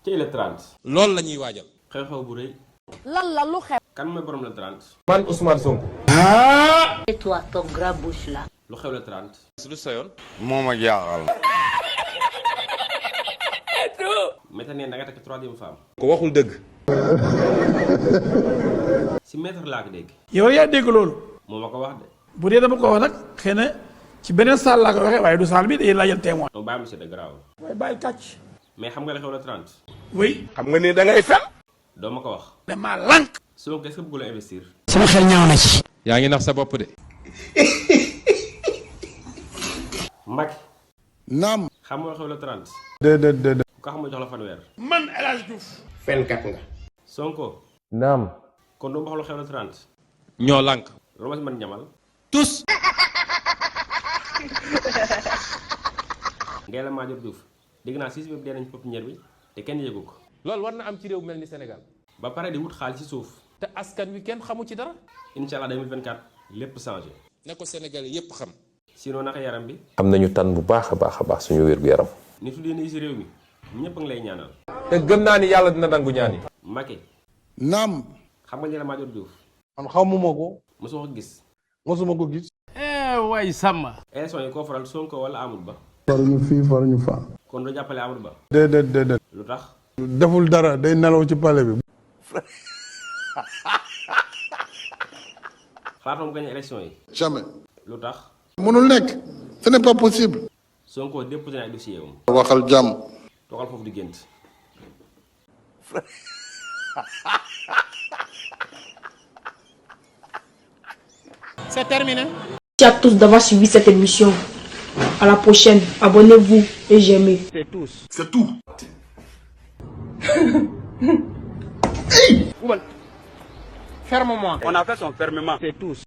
ci le 30. loolu la ñuy waajal. xew-xew bu rëy. lan la lu xew. kan mooy borom le 30. man Ousmane Sonko. et toi ton grand bouche là. lu xew le 30. lu sa yoon. moo ma jaaxal. maître neen da nga takk troisième femme. ko waxul dëgg. si maître laa ko dégg. yow yaa dégg loolu. moo ma ko wax de. bu dee dama ko wax nag xëy na ci beneen salle laa ko waxee waaye du salle bi day laajal témoin. non bàyyi monsieur de grave. waaye bàyyi kàcc. mais xam nga li xew le 30. oui. xam nga ni da ngay fen. doo ma ko wax. damaa lànk. Sonko est-ce que bëgg la investir. sama xel ñaaw na ci. yaa ngi nax sa bopp de. Macky. naam. xam nga xew le 30. déedéet. ku ko xam nga jox la fanweer. man El Hadj Diouf. fenkat nga. Sonko. naam. kon doo ma wax lu xew le 30. ñoo lànk. loolu ma si mën ñamal. tous. Ndella Madior Diouf dégg naa 6 bépp dee nañ pépinière bi te kenn yëgu ko. loolu war na am ci réew mel ni Sénégal. ba pare di wut xaalis ci suuf. te askan wi kenn xamu ci dara. incha allah 2024 lépp changé. ne ko Sénégalais yépp xam. sinon naka yaram bi. am nañu tan bu baax a baax suñu wér-gu-yaram. nit yu dee si réew mi ñëpp a ngi lay ñaanal. te gëm naa ni yàlla dina nangu ñaan yi. Macky. naam. xam nga Ndella Madior Diouf. man xamuma ko. mosoo ko gis. mosuma ko gis. waay Samba. élection yi koo faral Sonko wala Amadou Ba. faruñu fii faruñu fa. kon doo jàppale Amadou Ba. déedéet. lu tax. deful dara day nelaw ci palais bi. xalaatoo mu gagné élection yi. jamais. lu tax. mënul nekk. ce n'est pas possible. Sonko déposé na ay dossier am. waxal jàmm. toogal foofu di gént. C'est terminé. Merci à tous d'avoir suivi cette émission. À la prochaine. Abonnez-vous et j'aimez. c'est tout. Ferme-moi. On a fait son fermement. C'est tous.